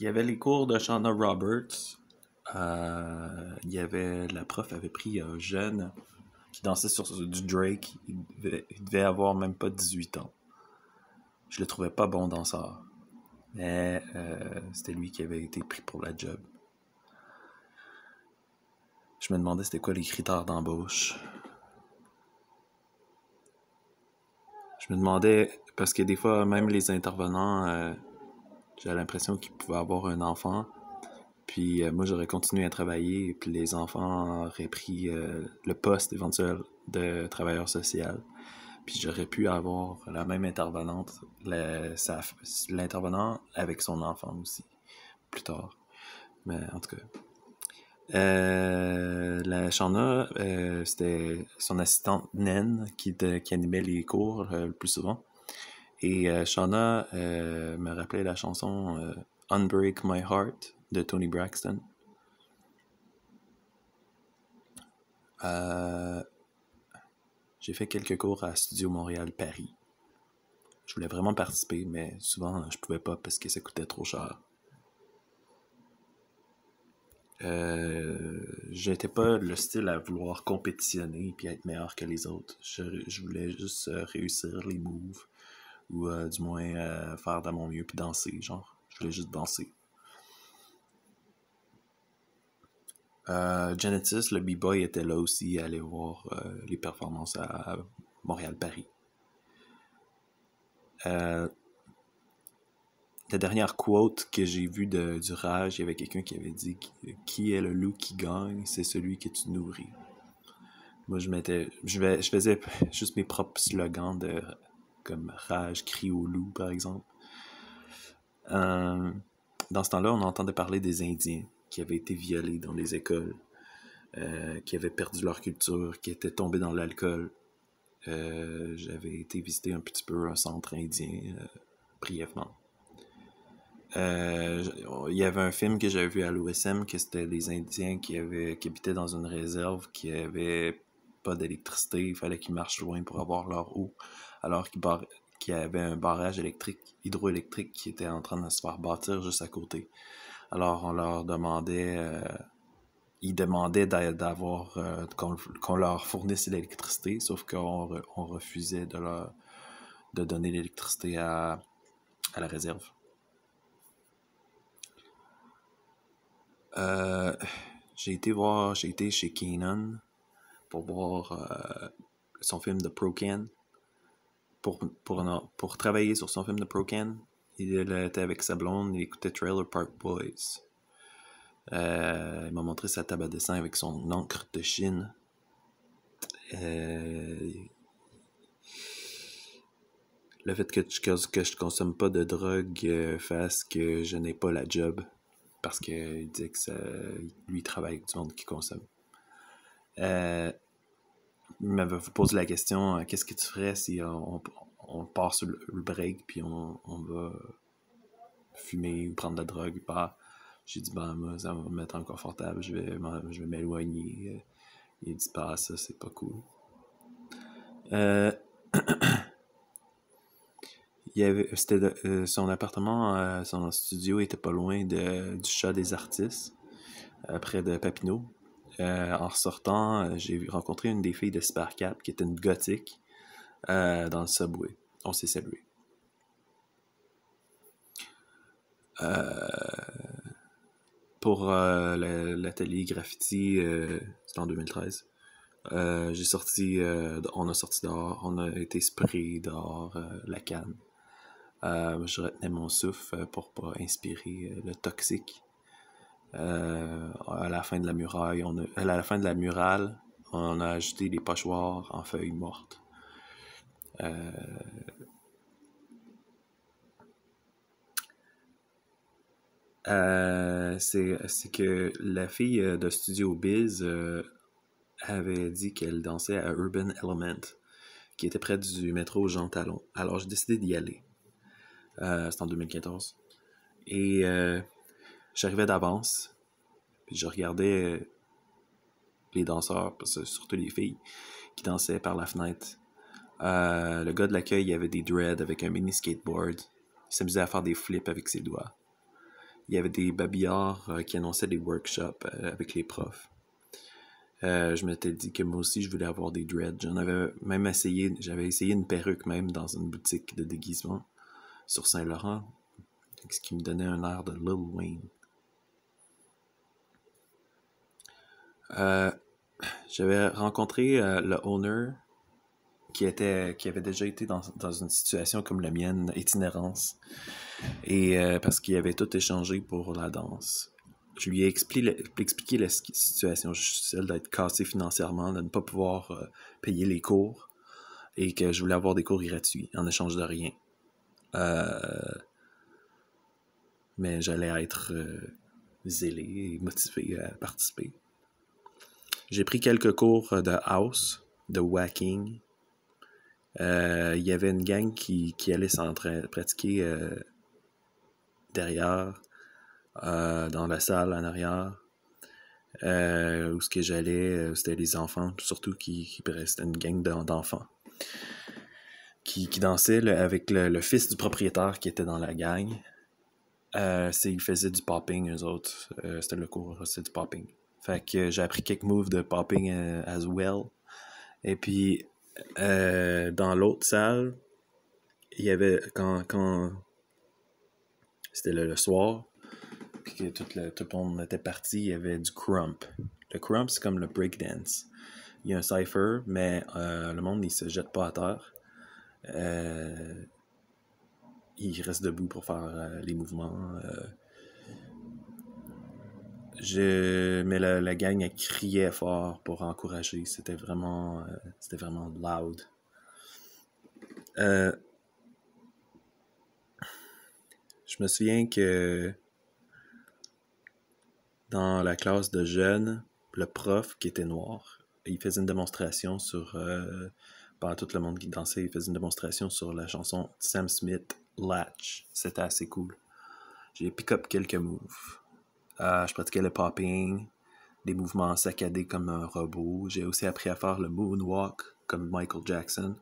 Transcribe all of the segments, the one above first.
Il y avait les cours de Shauna Roberts. La prof avait pris un jeune qui dansait sur du Drake. Il devait avoir même pas 18 ans. Je le trouvais pas bon danseur. Mais c'était lui qui avait été pris pour la job. Je me demandais c'était quoi les critères d'embauche. Je me demandais, parce que des fois, même les intervenants, j'ai l'impression qu'ils pouvaient avoir un enfant. Puis moi, j'aurais continué à travailler, et puis les enfants auraient pris le poste éventuel de travailleur social. Puis j'aurais pu avoir la même intervenante, l'intervenant avec son enfant aussi, plus tard. Mais en tout cas. La Shauna, c'était son assistante Nen qui animait les cours le plus souvent. Et Shauna me rappelait la chanson Unbreak My Heart de Tony Braxton. J'ai fait quelques cours à Studio Montréal Paris. Je voulais vraiment participer, mais souvent je pouvais pas parce que ça coûtait trop cher. J'étais pas le style à vouloir compétitionner puis être meilleur que les autres. Je voulais juste réussir les moves ou du moins faire de mon mieux puis danser, genre. Je voulais juste danser. Genesis, le B-Boy, était là aussi à aller voir les performances à Montréal-Paris. La dernière quote que j'ai vue du Rage, il y avait quelqu'un qui avait dit « Qui est le loup qui gagne? C'est celui que tu nourris. » Moi, je faisais juste mes propres slogans comme Rage, crie au loup, par exemple. Dans ce temps-là, on entendait parler des Indiens qui avaient été violés dans les écoles, qui avaient perdu leur culture, qui étaient tombés dans l'alcool. J'avais été visiter un petit peu un centre indien, brièvement. Il y avait un film que j'avais vu à l'OSM que c'était des Indiens qui habitaient dans une réserve qui avait pas d'électricité, il fallait qu'ils marchent loin pour avoir leur eau, alors qu'il y avait un barrage hydroélectrique qui était en train de se faire bâtir juste à côté. Alors on leur demandait ils demandaient d'avoir qu'on leur fournisse l'électricité, sauf qu'on refusait de donner l'électricité à la réserve. J'ai été chez Kanan pour voir son film de Pro-Can. Pour travailler sur son film de Pro-Can, il était avec sa blonde, il écoutait Trailer Park Boys. Il m'a montré sa table à dessin avec son encre de Chine. Le fait que je consomme pas de drogue fasse que je n'ai pas la job. Parce qu'il disait que lui travaille avec du monde qui consomme. Il m'avait posé la question, qu'est-ce que tu ferais si on part sur le break puis on va fumer ou prendre de la drogue? Bah, j'ai dit, moi, ça va me mettre inconfortable, je vais m'éloigner. Il dit, ça, c'est pas cool. Son appartement, son studio était pas loin du Chat des Artistes, près de Papineau. En ressortant, j'ai rencontré une des filles de Sparcap qui était une gothique dans le subway. On s'est salué. Pour l'atelier graffiti, c'était en 2013. On a sorti dehors, on a été sprayé dehors, la canne. Je retenais mon souffle pour pas inspirer le toxique. À la fin de la muraille, à la fin de la murale, on a ajouté des pochoirs en feuilles mortes. C'est que la fille de Studio Biz avait dit qu'elle dansait à Urban Element, qui était près du métro Jean Talon. Alors j'ai décidé d'y aller. C'était en 2014. Et j'arrivais d'avance, puis je regardais les danseurs, surtout les filles, qui dansaient par la fenêtre. Le gars de l'accueil, il avait des dreads avec un mini skateboard. Il s'amusait à faire des flips avec ses doigts. il y avait des babillards qui annonçaient des workshops avec les profs. Je m'étais dit que moi aussi je voulais avoir des dreads. J'avais essayé une perruque même dans une boutique de déguisement sur Saint-Laurent, ce qui me donnait un air de Lil Wayne. J'avais rencontré le owner qui avait déjà été dans une situation comme la mienne, itinérance, et parce qu'il avait tout échangé pour la danse. Je lui ai expliqué la situation, celle d'être cassé financièrement, de ne pas pouvoir payer les cours, et que je voulais avoir des cours gratuits en échange de rien. Mais j'allais être zélé et motivé à participer. J'ai pris quelques cours de house, de whacking. Il y avait une gang qui allait pratiquer derrière, dans la salle en arrière, où ce que j'allais, c'était les enfants, surtout c'était une gang d'enfants qui dansaient avec le fils du propriétaire qui était dans la gang. Ils faisaient du popping, eux autres. C'était le cours, c'était du popping. Fait que j'ai appris quelques moves de popping as well. Et puis, dans l'autre salle, il y avait, quand c'était le soir, puis que tout le monde était parti, il y avait du crump. Le crump, c'est comme le breakdance. Il y a un cypher, mais le monde, il se jette pas à terre. Il reste debout pour faire les mouvements. Mais la gang, elle criait fort pour encourager. C'était vraiment loud. Je me souviens que dans la classe de jeunes, le prof qui était noir, il faisait une démonstration pendant tout le monde qui dansait, il faisait une démonstration sur la chanson Sam Smith, Latch. C'était assez cool. J'ai pick up quelques moves. Je pratiquais le popping, des mouvements saccadés comme un robot. J'ai aussi appris à faire le moonwalk comme Michael Jackson,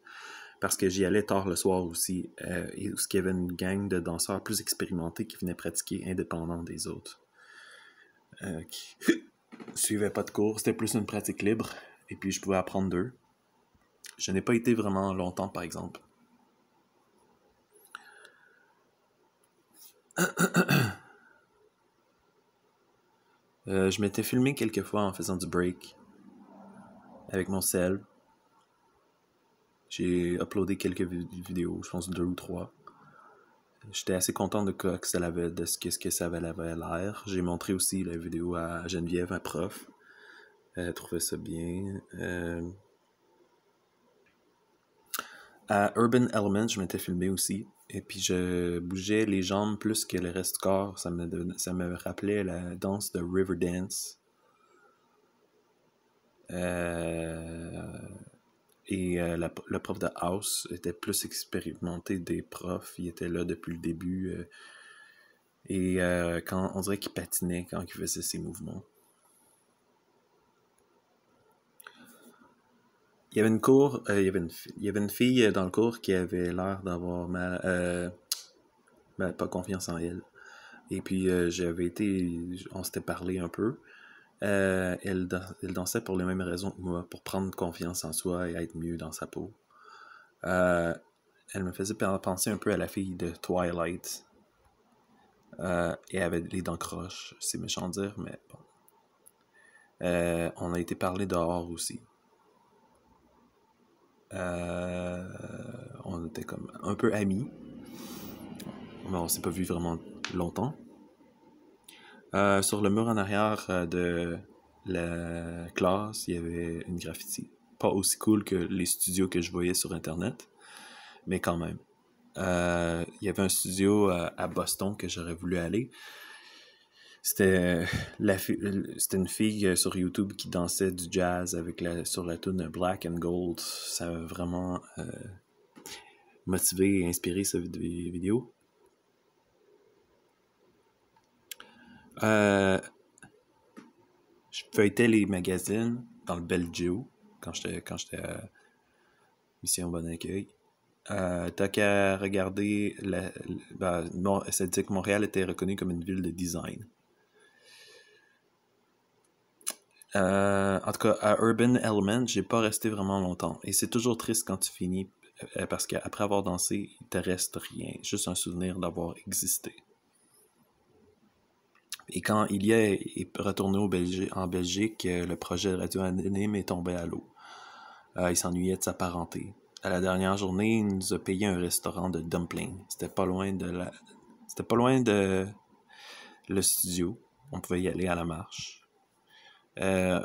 parce que j'y allais tard le soir aussi, et où il y avait une gang de danseurs plus expérimentés qui venaient pratiquer indépendants des autres. Qui suivaient pas de cours, c'était plus une pratique libre, et puis je pouvais apprendre d'eux. Je n'ai pas été vraiment longtemps, par exemple. Je m'étais filmé quelques fois en faisant du break avec mon cell. J'ai uploadé quelques vidéos, je pense 2 ou 3. J'étais assez content de ce que ça avait l'air. J'ai montré aussi la vidéo à Geneviève, ma prof. Elle trouvait ça bien. À Urban Element, je m'étais filmé aussi. Et puis je bougeais les jambes plus que le reste du corps. Ça me rappelait la danse de Riverdance. Le prof de house était plus expérimenté des profs. Il était là depuis le début. Quand on dirait qu'il patinait quand il faisait ses mouvements. Il y avait il y avait une fille dans le cours qui avait l'air d'avoir pas confiance en elle. Et puis on s'était parlé un peu. Elle dansait pour les mêmes raisons que moi, pour prendre confiance en soi et être mieux dans sa peau. Elle me faisait penser un peu à la fille de Twilight. Et elle avait les dents croches, c'est méchant de dire, mais bon. On a été parler dehors aussi. On était comme un peu amis, mais on s'est pas vu vraiment longtemps. Sur le mur en arrière de la classe, il y avait une graffiti. Pas aussi cool que les studios que je voyais sur Internet, mais quand même. Il y avait un studio à Boston que j'aurais voulu aller. C'était une fille sur YouTube qui dansait du jazz sur la tune Black and Gold. Ça m'a vraiment motivé et inspiré cette vidéo. Je feuilletais les magazines dans le Belgio quand j'étais à Mission Bon Accueil. T'as qu'à regarder, ça dit que Montréal était reconnu comme une ville de design. En tout cas, à Urban Element, j'ai pas resté vraiment longtemps. Et c'est toujours triste quand tu finis, parce qu'après avoir dansé, il te reste rien. Juste un souvenir d'avoir existé. Et quand il est retourné en Belgique, le projet de Radio Anonyme est tombé à l'eau. Il s'ennuyait de sa parenté. À la dernière journée, il nous a payé un restaurant de dumplings. C'était pas loin de le studio. On pouvait y aller à la marche. On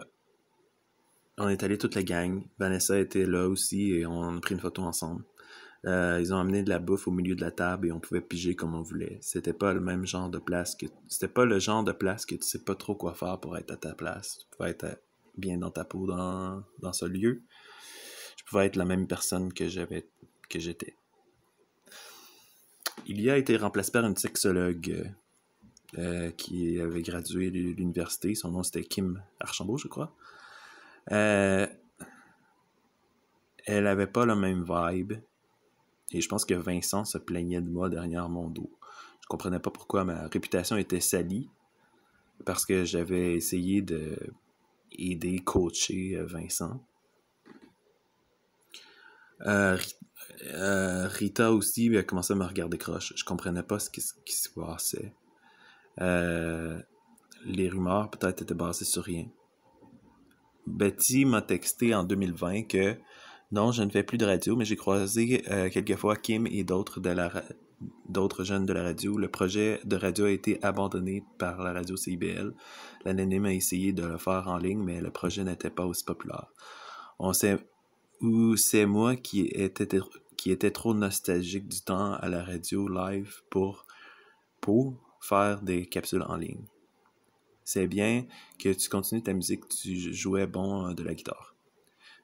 est allé toute la gang. Vanessa était là aussi et on a pris une photo ensemble. Ils ont amené de la bouffe au milieu de la table et on pouvait piger comme on voulait. C'était pas le genre de place que tu sais pas trop quoi faire pour être à ta place. Tu pouvais être bien dans ta peau dans ce lieu. Je pouvais être la même personne que j'étais. Il y a été remplacé par une sexologue qui avait gradué de l'université. Son nom c'était Kim Archambault, je crois. Elle avait pas le même vibe. Et je pense que Vincent se plaignait de moi derrière mon dos. Je comprenais pas pourquoi ma réputation était salie. Parce que j'avais essayé d'aider, coacher Vincent. Rita aussi a commencé à me regarder croche. Je comprenais pas ce qui se passait. Les rumeurs peut-être étaient basées sur rien. Betty m'a texté en 2020 que non, je ne fais plus de radio, mais j'ai croisé quelquefois Kim et d'autres jeunes de la radio. Le projet de radio a été abandonné par la radio CIBL. L'anonyme a essayé de le faire en ligne, mais le projet n'était pas aussi populaire. C'est moi qui était trop nostalgique du temps à la radio live pour faire des capsules en ligne. C'est bien que tu continues ta musique, tu jouais de la guitare.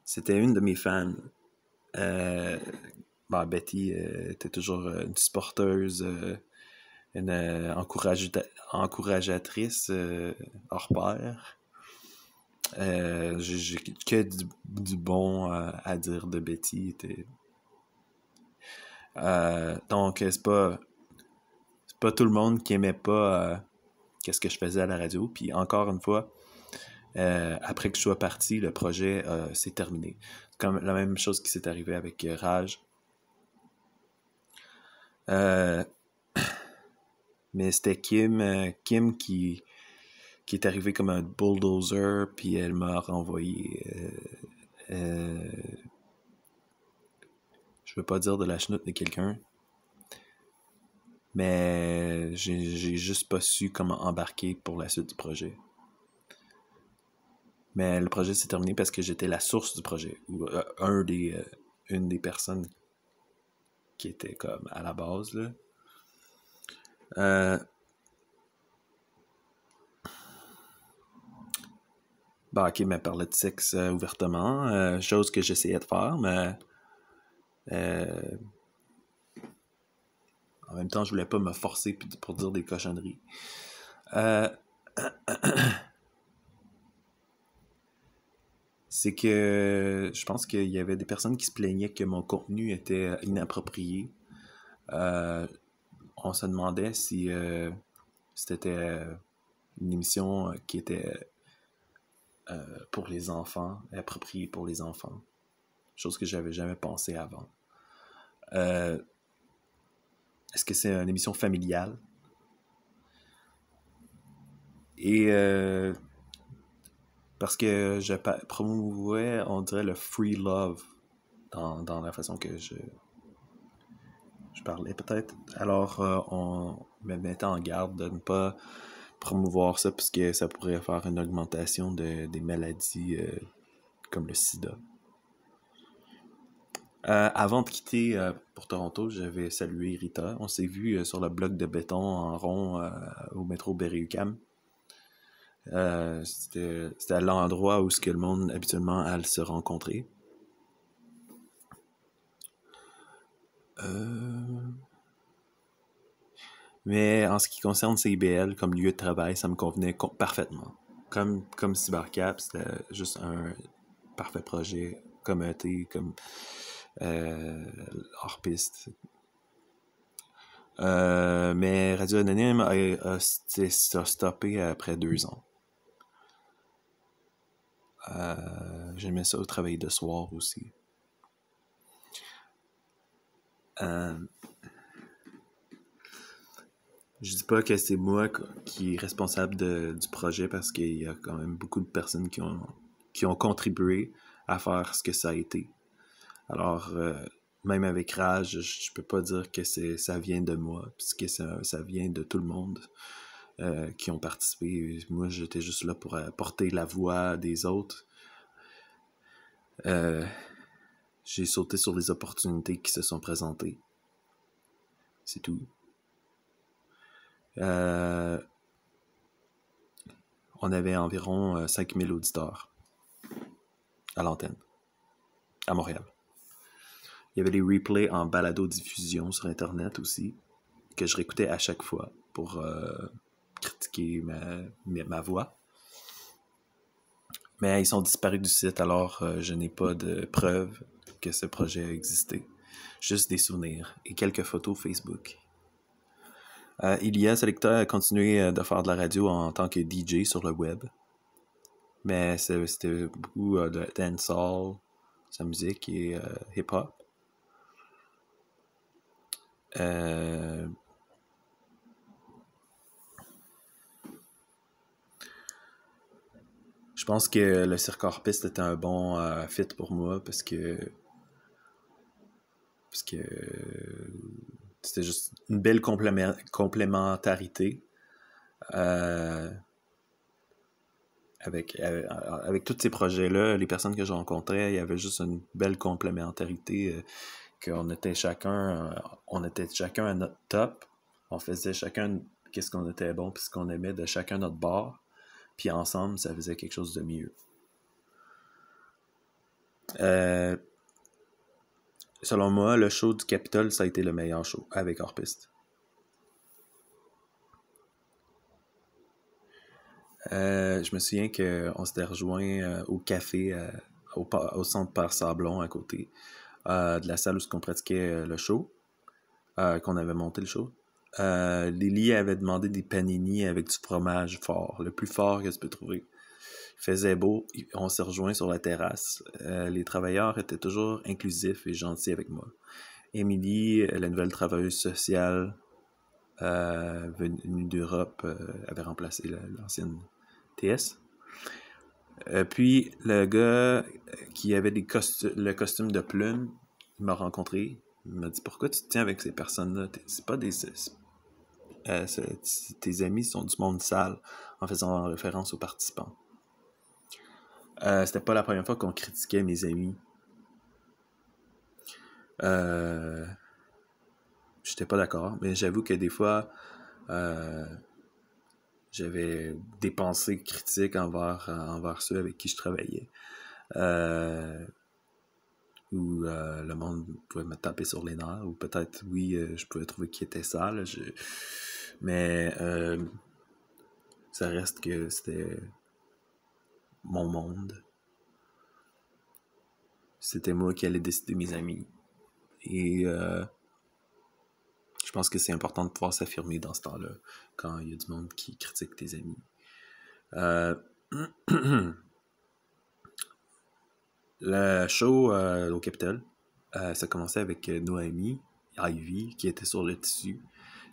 C'était une de mes fans. Betty était toujours une supporteuse, une encourageatrice hors pair. J'ai que du bon à dire de Betty. Donc c'est pas tout le monde qui aimait pas qu'est-ce que je faisais à la radio. Puis encore une fois, après que je sois parti, le projet s'est terminé. C'est comme la même chose qui s'est arrivé avec Raj. Mais c'était Kim qui est arrivé comme un bulldozer, puis elle m'a renvoyé. Je veux pas dire de la chenoute de quelqu'un, mais j'ai juste pas su comment embarquer pour la suite du projet. Mais le projet s'est terminé parce que j'étais la source du projet, ou une des personnes qui était comme à la base, là. Kim m'a parlé de sexe ouvertement, chose que j'essayais de faire, mais en même temps, je voulais pas me forcer pour dire des cochonneries. C'est que je pense qu'il y avait des personnes qui se plaignaient que mon contenu était inapproprié. On se demandait si c'était une émission qui était pour les enfants, appropriée pour les enfants. Chose que j'avais jamais pensé avant. Est-ce que c'est une émission familiale? Et parce que je promouvais, on dirait, le free love dans la façon que je parlais peut-être. Alors, on me mettait en garde de ne pas promouvoir ça puisque ça pourrait faire une augmentation des maladies comme le sida. Avant de quitter pour Toronto, j'avais salué Rita. On s'est vu sur le bloc de béton en rond au métro Berry-UQAM. C'était l'endroit où le monde habituellement allait se rencontrer. Mais en ce qui concerne CIBL comme lieu de travail, ça me convenait parfaitement. Comme Cybercap, c'était juste un parfait projet, comme ET, comme hors piste. Mais Radio Anonyme a stoppé après 2 ans. J'aimais ça travailler de soir aussi. Je dis pas que c'est moi qui est responsable du projet parce qu'il y a quand même beaucoup de personnes qui ont contribué à faire ce que ça a été. Alors, même avec Rage, je peux pas dire que ça vient de moi, puisque ça vient de tout le monde qui ont participé. Moi, j'étais juste là pour porter la voix des autres. J'ai sauté sur les opportunités qui se sont présentées. C'est tout. On avait environ 5000 auditeurs à l'antenne, à Montréal. Il y avait des replays en balado-diffusion sur Internet aussi, que je réécoutais à chaque fois pour critiquer ma voix. Mais ils sont disparus du site, alors je n'ai pas de preuves que ce projet a existé. Juste des souvenirs et quelques photos Facebook. Ilya Selecta a continué de faire de la radio en tant que DJ sur le web. Mais c'était beaucoup de dancehall, sa musique et hip-hop. Je pense que le cirque hors piste était un bon fit pour moi parce que c'était juste une belle complémentarité avec tous ces projets-là. Les personnes que je rencontrais, il y avait juste une belle complémentarité qu'on était chacun à notre top. On faisait chacun qu'est-ce qu'on était bon puis ce qu'on aimait de chacun notre bord. Puis ensemble, ça faisait quelque chose de mieux. Selon moi, le show du Capitole, ça a été le meilleur show avec hors-piste. Je me souviens qu'on s'était rejoint au café, au centre Père Sablon à côté de la salle où on pratiquait le show, qu'on avait monté le show. Lily avait demandé des panini avec du fromage fort, le plus fort que tu peux trouver. Il faisait beau, on s'est rejoint sur la terrasse. Les travailleurs étaient toujours inclusifs et gentils avec moi. Émilie, la nouvelle travailleuse sociale venue d'Europe, avait remplacé l'ancienne TS. Puis le gars qui avait le costume de plume, il m'a rencontré. Il m'a dit pourquoi tu te tiens avec ces personnes-là? C'est pas des. Tes amis sont du monde sale, en faisant référence aux participants. C'était pas la première fois qu'on critiquait mes amis. J'étais pas d'accord, mais j'avoue que des fois j'avais des pensées critiques envers ceux avec qui je travaillais. Où le monde pouvait me taper sur les nerfs, ou peut-être, oui, je pouvais trouver qu'il était sale. Mais ça reste que c'était mon monde. C'était moi qui allais décider mes amis. Et je pense que c'est important de pouvoir s'affirmer dans ce temps-là, quand il y a du monde qui critique tes amis. Le show au Capitole, ça commençait avec Noémie, Ivy, qui était sur le tissu.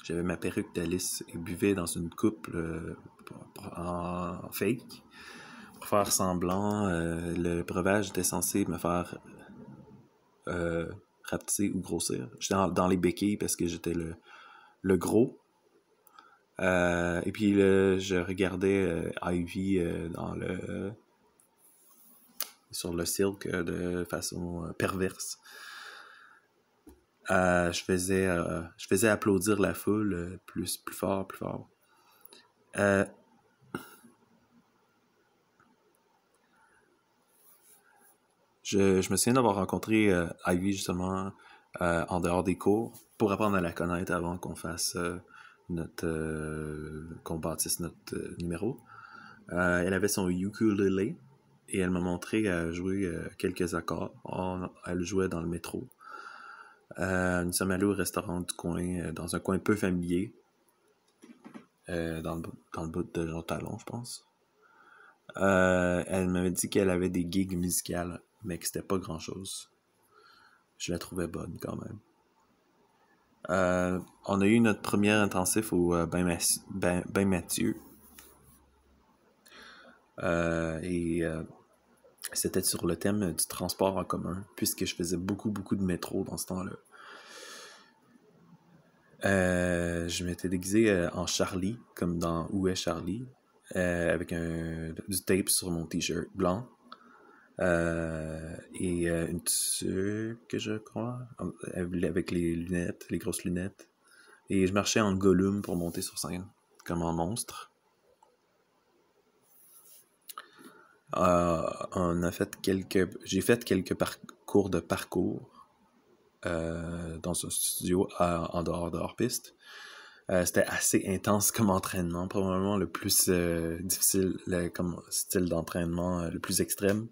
J'avais ma perruque d'Alice et buvais dans une coupe en fake. Pour faire semblant, le breuvage était censé me faire rapetisser ou grossir. J'étais dans les béquilles parce que j'étais le gros. Et puis je regardais Ivy sur le cirque de façon perverse. Je faisais applaudir la foule plus fort. Je me souviens d'avoir rencontré Ivy justement en dehors des cours pour apprendre à la connaître avant qu'on fasse qu'on bâtisse notre numéro. Elle avait son ukulélé et elle m'a montré à jouer quelques accords. Elle jouait dans le métro. Nous sommes allés au restaurant du coin, dans un coin peu familier, dans le bout de Jean Talon, je pense. Elle m'avait dit qu'elle avait des gigs musicales, mais que c'était pas grand-chose. Je la trouvais bonne quand même. On a eu notre premier intensif au Ben Mathieu. Et c'était sur le thème du transport en commun, puisque je faisais beaucoup de métro dans ce temps-là. Je m'étais déguisé en Charlie, comme dans Où est Charlie, avec du tape sur mon t-shirt blanc. Et une tuque, je crois, avec les lunettes, les grosses lunettes. Et je marchais en Gollum pour monter sur scène, comme un monstre. J'ai fait quelques cours de parcours dans un studio en dehors de hors-piste. C'était assez intense comme entraînement, probablement le plus difficile comme style d'entraînement le plus extrême.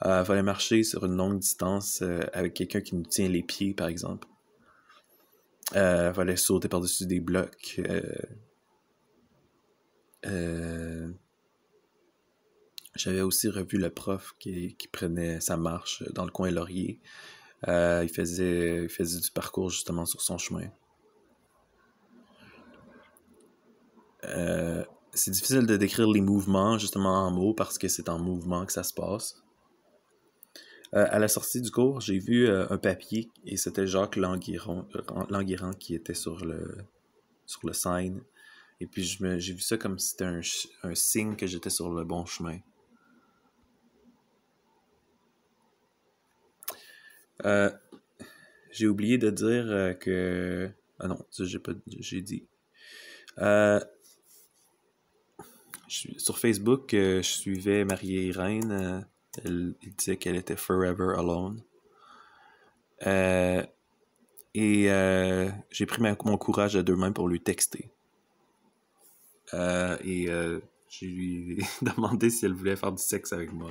Fallait marcher sur une longue distance avec quelqu'un qui nous tient les pieds, par exemple. Fallait sauter par-dessus des blocs. J'avais aussi revu le prof qui prenait sa marche dans le coin Laurier. Il faisait du parcours justement sur son chemin. C'est difficile de décrire les mouvements justement en mots parce que c'est en mouvement que ça se passe. À la sortie du cours, j'ai vu un papier et c'était Jacques Languéran qui était sur le sign. Et puis j'ai vu ça comme si c'était un signe que j'étais sur le bon chemin. J'ai oublié de dire que... Ah non, ça j'ai dit. Sur Facebook, je suivais Marie-Irène. Elle disait qu'elle était forever alone. Et j'ai pris mon courage à deux mains pour lui texter. Je lui ai demandé si elle voulait faire du sexe avec moi.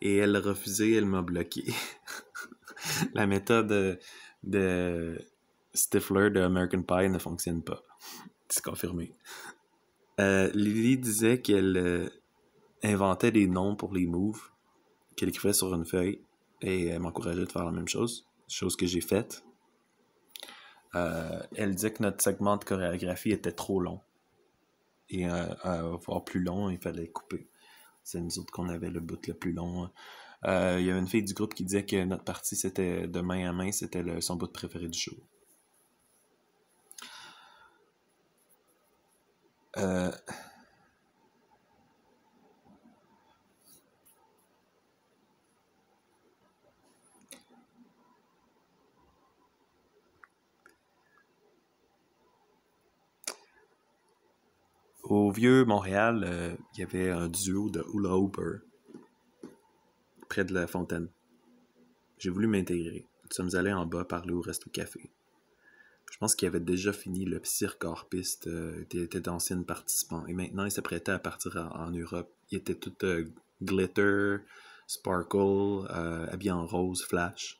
Et elle a refusé, elle m'a bloqué. La méthode de Stifler de American Pie ne fonctionne pas. C'est confirmé. Lily disait qu'elle inventait des noms pour les moves, qu'elle écrivait sur une feuille, et elle m'encourageait de faire la même chose que j'ai faite. Elle disait que notre segment de chorégraphie était trop long. Et voire plus long, il fallait couper. C'est nous autres qu'on avait le bout le plus long. Il y avait une fille du groupe qui disait que notre partie, c'était de main à main, c'était son bout préféré du show. Au vieux Montréal, il y avait un duo de hula hooper près de la fontaine. J'ai voulu m'intégrer. Nous sommes allés en bas parler au resto café. Je pense qu'il avait déjà fini le cirque hors piste, était d'anciens participants. Et maintenant, il s'apprêtait à partir en Europe. Il était tout glitter, sparkle, habillé en rose, flash.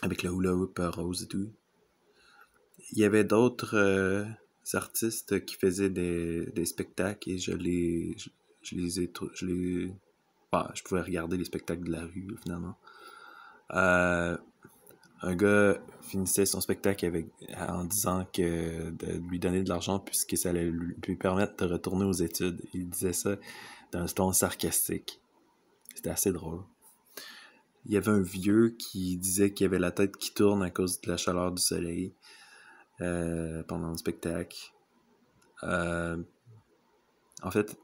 Avec le hula hoop rose et tout. Il y avait d'autres artistes qui faisaient des spectacles et je pouvais regarder les spectacles de la rue finalement. Un gars finissait son spectacle en disant que de lui donner de l'argent puisque ça allait lui permettre de retourner aux études. Il disait ça d'un ton sarcastique. C'était assez drôle. Il y avait un vieux qui disait qu'il avait la tête qui tourne à cause de la chaleur du soleil pendant le spectacle. En fait,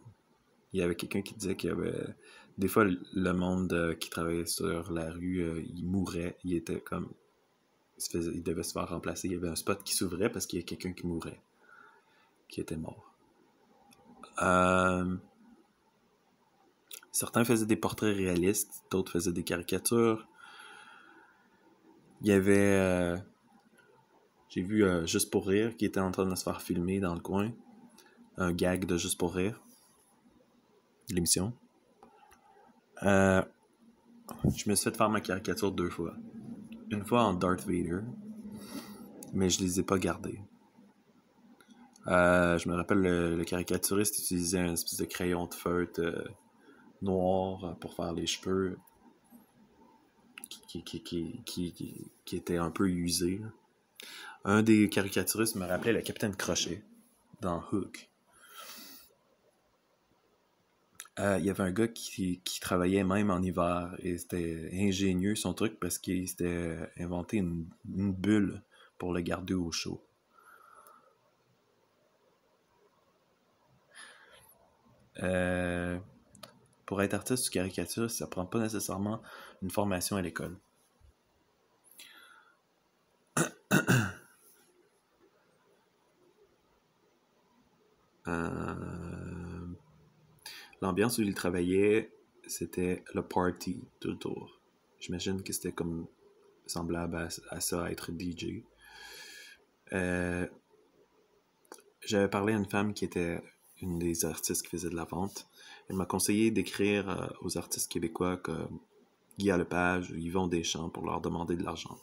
il y avait quelqu'un qui disait qu'il y avait... Des fois, le monde qui travaillait sur la rue, il mourait. Il était comme... Il devait se faire remplacer. Il y avait un spot qui s'ouvrait parce qu'il y a quelqu'un qui mourait. Qui était mort. Certains faisaient des portraits réalistes. D'autres faisaient des caricatures. Il y avait... j'ai vu Juste pour rire qui était en train de se faire filmer dans le coin. Un gag de Juste pour rire. L'émission. Je me suis fait faire ma caricature 2 fois. une fois en Darth Vader, mais je les ai pas gardés. Je me rappelle le caricaturiste utilisait un espèce de crayon de feutre noir pour faire les cheveux qui était un peu usé. Un des caricaturistes me rappelait le Capitaine Crochet dans Hook. Il y avait un gars qui travaillait même en hiver et c'était ingénieux son truc parce qu'il s'était inventé une bulle pour le garder au chaud. Pour être artiste ou caricaturiste, ça prend pas nécessairement une formation à l'école. L'ambiance où il travaillait, c'était le party tout le tour. J'imagine que c'était comme semblable à ça, à être DJ. J'avais parlé à une femme qui était une des artistes qui faisait de la vente. Elle m'a conseillé d'écrire aux artistes québécois comme Guy Lepage ou Yvon Deschamps pour leur demander de l'argent.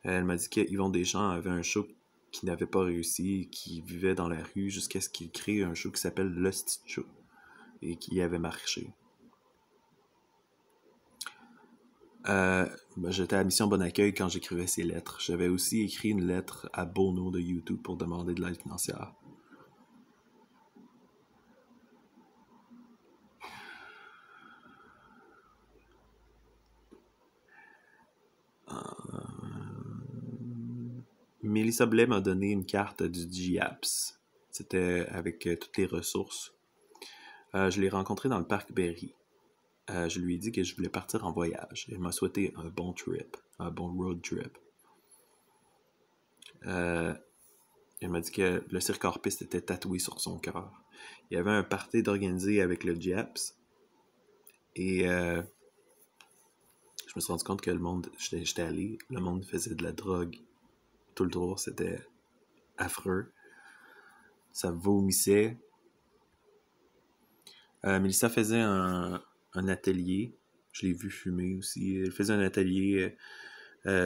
Elle m'a dit que Yvon Deschamps avait un show qui n'avait pas réussi, qui vivait dans la rue jusqu'à ce qu'il crée un show qui s'appelle Le Stitch Show et qui avait marché. J'étais à Mission Bon Accueil quand j'écrivais ces lettres. J'avais aussi écrit une lettre à Bono de YouTube pour demander de l'aide financière. Mélissa Blais m'a donné une carte du GIAPS. C'était avec toutes les ressources. Je l'ai rencontré dans le parc Berry. Je lui ai dit que je voulais partir en voyage. Elle m'a souhaité un bon trip, un bon road trip. Elle m'a dit que le cirque hors-piste était tatoué sur son cœur. Il y avait un party d'organiser avec le GIAPS. Et je me suis rendu compte que le monde, j'étais allé, le monde faisait de la drogue tout le tour. C'était affreux. Ça vomissait. Mélissa faisait un atelier. Je l'ai vu fumer aussi. Elle faisait un atelier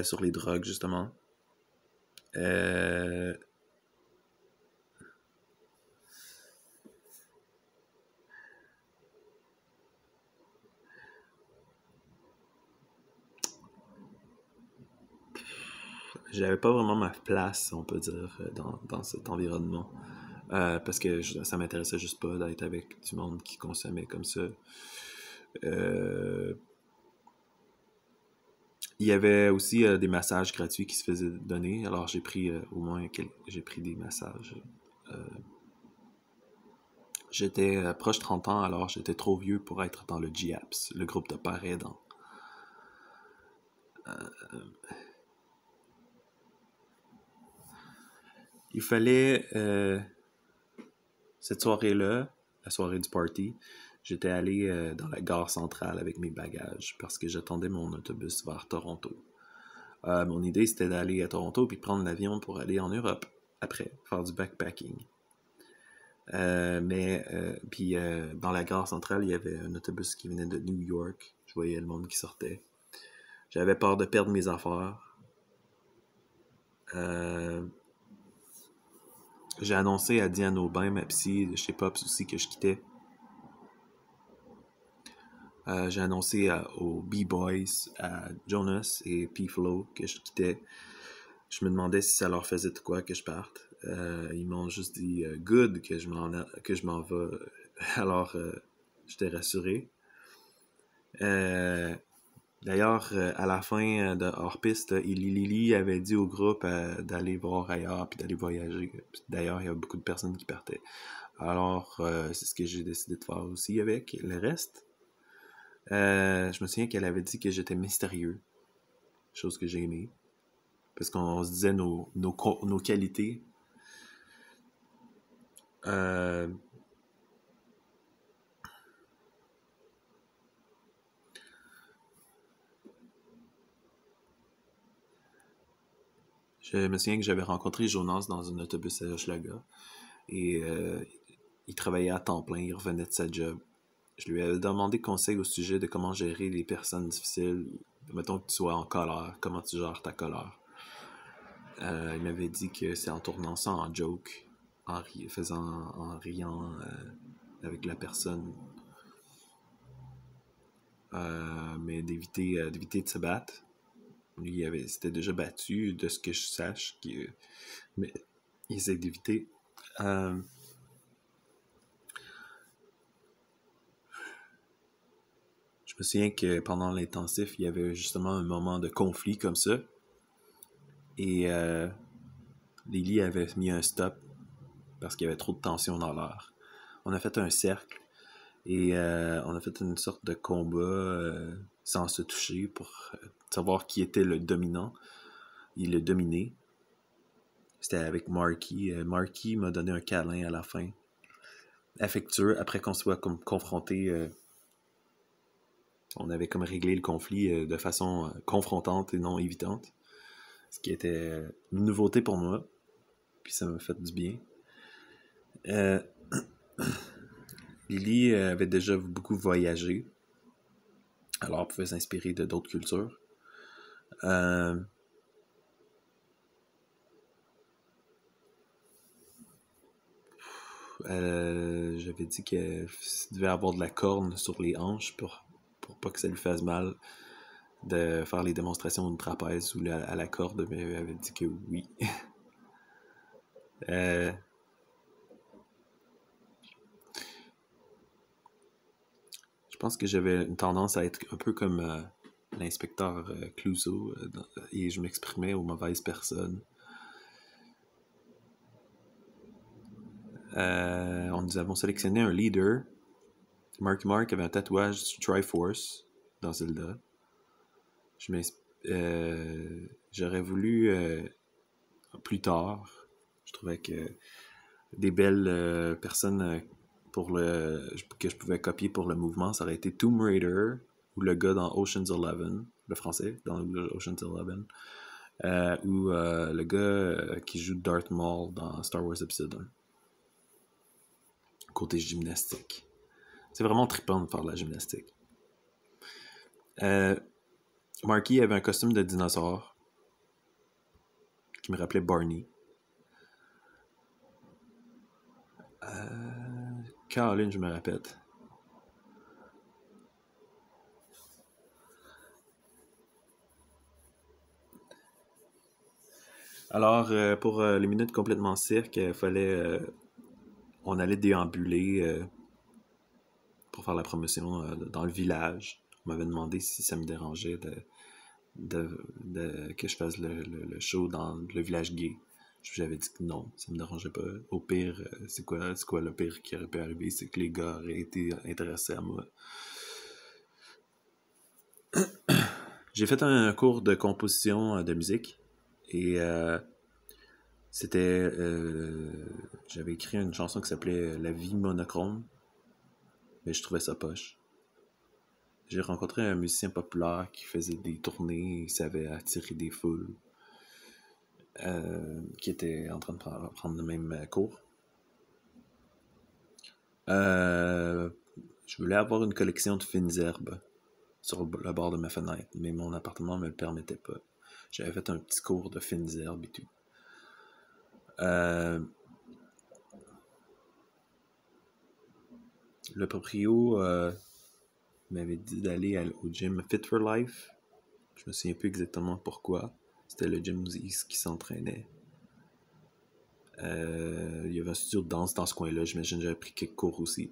sur les drogues, justement. J'avais pas vraiment ma place, on peut dire, dans cet environnement. Parce que ça m'intéressait juste pas d'être avec du monde qui consommait comme ça. Il y avait aussi des massages gratuits qui se faisaient donner. Alors j'ai pris j'ai pris des massages. J'étais proche de 30 ans, alors j'étais trop vieux pour être dans le GIAPS, le groupe de pères aidants. Il fallait cette soirée-là, la soirée du party, j'étais allé dans la gare centrale avec mes bagages parce que j'attendais mon autobus vers Toronto. Mon idée, c'était d'aller à Toronto puis prendre l'avion pour aller en Europe après, faire du backpacking. Puis dans la gare centrale, il y avait un autobus qui venait de New York. Je voyais le monde qui sortait. J'avais peur de perdre mes affaires. J'ai annoncé à Diane Aubin, ma psy de chez Pops aussi, que je quittais. J'ai annoncé aux B-Boys, à Jonas et P-Flow que je quittais. Je me demandais si ça leur faisait de quoi que je parte. Ils m'ont juste dit good que je m'en vais. Alors j'étais rassuré. D'ailleurs, à la fin de Hors-Piste, Lily avait dit au groupe d'aller voir ailleurs puis d'aller voyager. D'ailleurs, il y a beaucoup de personnes qui partaient. Alors, c'est ce que j'ai décidé de faire aussi avec le reste. Je me souviens qu'elle avait dit que j'étais mystérieux. Chose que j'ai aimée. Parce qu'on se disait nos qualités. Je me souviens que j'avais rencontré Jonas dans un autobus à Hochelaga. Et il travaillait à temps plein, il revenait de sa job. Je lui avais demandé conseil au sujet de comment gérer les personnes difficiles. Mettons que tu sois en colère, comment tu gères ta colère. Il m'avait dit que c'est en tournant ça en joke, en riant avec la personne, mais d'éviter de se battre. Lui, s'était déjà battu, de ce que je sache, mais il essaie d'éviter. Je me souviens que pendant l'intensif, il y avait justement un moment de conflit comme ça. Et Lily avait mis un stop parce qu'il y avait trop de tension dans l'air. On a fait un cercle et on a fait une sorte de combat sans se toucher pour savoir qui était le dominant et le dominé. C'était avec Marky. Marky m'a donné un câlin à la fin. Affectueux, après qu'on soit comme confronté. On avait comme réglé le conflit de façon confrontante et non évitante. Ce qui était une nouveauté pour moi. Puis ça m'a fait du bien. Lily avait déjà beaucoup voyagé. Alors elle pouvait s'inspirer de d'autres cultures. J'avais dit qu'elle devait avoir de la corne sur les hanches pour pas que ça lui fasse mal de faire les démonstrations de trapèze ou à la corde, mais elle avait dit que oui. Je pense que j'avais une tendance à être un peu comme l'inspecteur Clouseau et je m'exprimais aux mauvaises personnes. Nous avons sélectionné un leader. Marky Mark avait un tatouage sur Triforce dans Zelda. J'aurais voulu plus tard. Je trouvais que des belles personnes que je pouvais copier pour le mouvement, ça aurait été Tomb Raider ou le gars dans Ocean's 11, le français dans Ocean's 11, ou le gars qui joue Darth Maul dans Star Wars Episode 1. Côté gymnastique. C'est vraiment trippant de faire de la gymnastique. Marky avait un costume de dinosaure qui me rappelait Barney. Caroline, je me répète. Alors, pour les minutes complètement cirque, on allait déambuler pour faire la promotion dans le village. On m'avait demandé si ça me dérangeait que je fasse le show dans le village gay. J'avais dit que non, ça me dérangeait pas. Au pire, c'est quoi le pire qui aurait pu arriver? C'est que les gars auraient été intéressés à moi. J'ai fait un cours de composition de musique et j'avais écrit une chanson qui s'appelait La vie monochrome, mais je trouvais ça poche. J'ai rencontré un musicien populaire qui faisait des tournées, il savait attirer des foules, qui était en train de prendre le même cours. Je voulais avoir une collection de fines herbes sur le bord de ma fenêtre, mais mon appartement ne me le permettait pas. J'avais fait un petit cours de fines herbes et tout. Le proprio m'avait dit d'aller au gym Fit for Life. Je me souviens plus exactement pourquoi. C'était le gym qui s'entraînait. Il y avait un studio de danse dans ce coin-là. J'imagine que j'avais pris quelques cours aussi.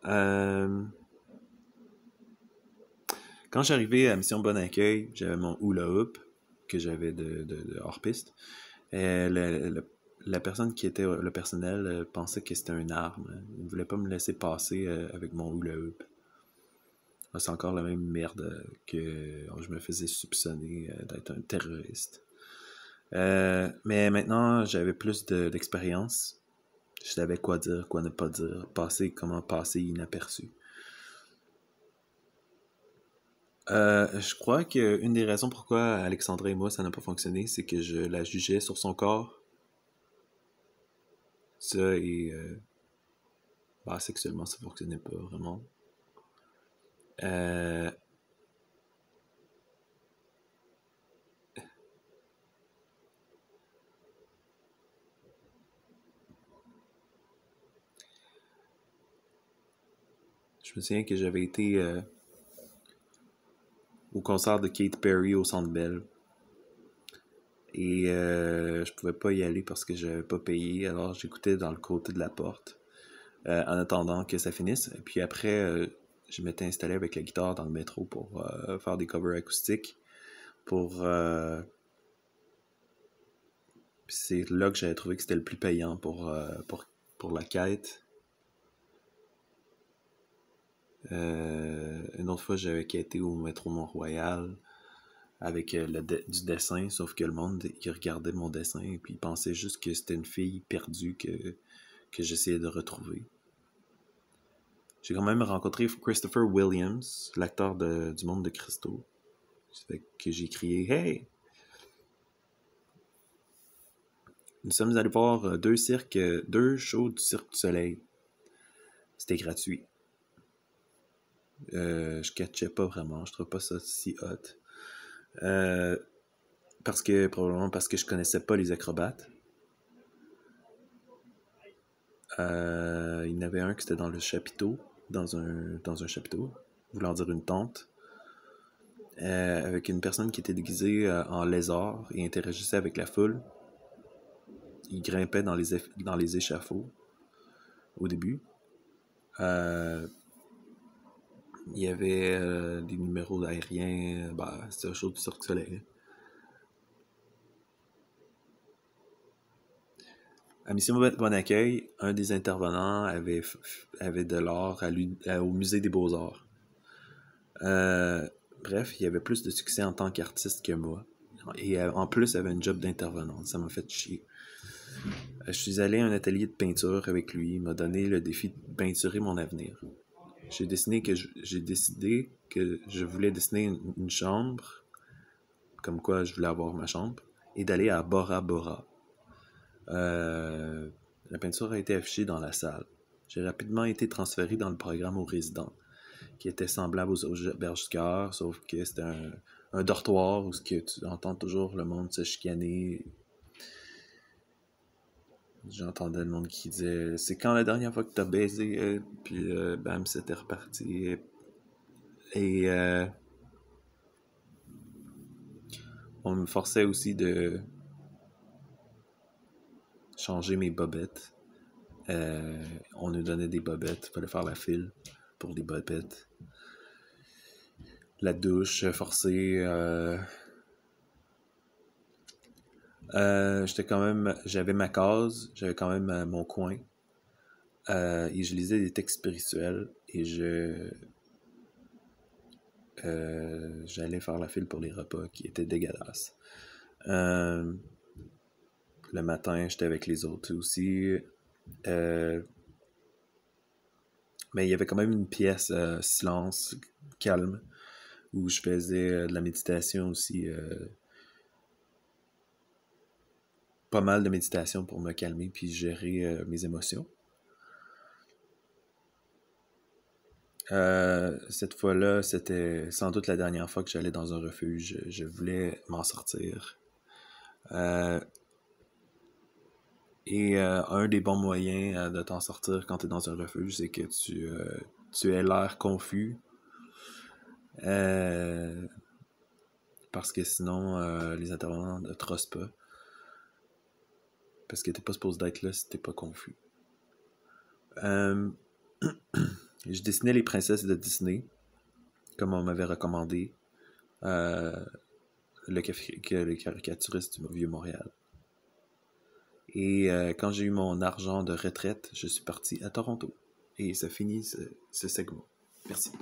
Quand j'arrivais à Mission Bon Accueil, j'avais mon hula hoop que j'avais de hors-piste. La personne qui était le personnel pensait que c'était une arme. Il ne voulait pas me laisser passer avec mon hula hoop. C'est encore la même merde que je me faisais soupçonner d'être un terroriste. Mais maintenant, j'avais plus d'expérience. Je savais quoi dire, quoi ne pas dire, comment passer inaperçu. Je crois qu'une des raisons pourquoi Alexandra et moi ça n'a pas fonctionné, c'est que je la jugeais sur son corps. Ça et sexuellement ça fonctionnait pas vraiment. Je me souviens que j'avais été au concert de Katy Perry au Centre Bell. Et je pouvais pas y aller parce que j'avais pas payé. Alors j'écoutais dans le côté de la porte en attendant que ça finisse. Et puis après, je m'étais installé avec la guitare dans le métro pour faire des covers acoustiques. C'est là que j'avais trouvé que c'était le plus payant pour la quête. Une autre fois, j'avais quêté au métro Mont-Royal avec du dessin, sauf que le monde, il regardait mon dessin et puis il pensait juste que c'était une fille perdue que j'essayais de retrouver. J'ai quand même rencontré Christopher Williams, l'acteur du Monde de Christo. Ça fait que j'ai crié « Hey! » Nous sommes allés voir deux shows du Cirque du Soleil. C'était gratuit. Je catchais pas vraiment, je trouvais pas ça si hot. Probablement parce que je connaissais pas les acrobates. Il y en avait un qui était dans le chapiteau, dans un chapiteau, voulant dire une tente, avec une personne qui était déguisée en lézard et interagissait avec la foule. Il grimpait dans les échafauds au début. Il y avait des numéros aériens. C'était un show du Cirque du Soleil. À Mission Bon Accueil, un des intervenants avait de l'art au Musée des Beaux-Arts. Bref, il avait plus de succès en tant qu'artiste que moi. Et en plus, il avait un job d'intervenant. Ça m'a fait chier. Je suis allé à un atelier de peinture avec lui. Il m'a donné le défi de peinturer mon avenir. J'ai décidé que je voulais dessiner une chambre, comme quoi je voulais avoir ma chambre, et d'aller à Bora Bora. La peinture a été affichée dans la salle. J'ai rapidement été transféré dans le programme aux résidents, qui était semblable aux auberges du cœur, sauf que c'était un dortoir où tu entends toujours le monde se chicaner. J'entendais le monde qui disait « C'est quand la dernière fois que t'as baisé? » Puis bam, c'était reparti. Et on me forçait aussi de changer mes bobettes. On nous donnait des bobettes, il fallait faire la file pour des bobettes. La douche forcée. J'avais ma case, j'avais quand même mon coin. Et je lisais des textes spirituels et j'allais faire la file pour les repas qui étaient dégueulasses. Le matin, j'étais avec les autres aussi. Mais il y avait quand même une pièce silence, calme, où je faisais de la méditation aussi. Pas mal de méditation pour me calmer puis gérer mes émotions. Cette fois-là, c'était sans doute la dernière fois que j'allais dans un refuge. Je voulais m'en sortir. Et un des bons moyens de t'en sortir quand tu es dans un refuge, c'est que tu aies l'air confus. Parce que sinon, les intervenants ne trossent pas. Parce que t'es pas supposé d'être là si t'es pas confus. Je dessinais les princesses de Disney, comme on m'avait recommandé. Le caricaturiste du Vieux-Montréal. Et quand j'ai eu mon argent de retraite, je suis parti à Toronto. Et ça finit ce segment. Merci.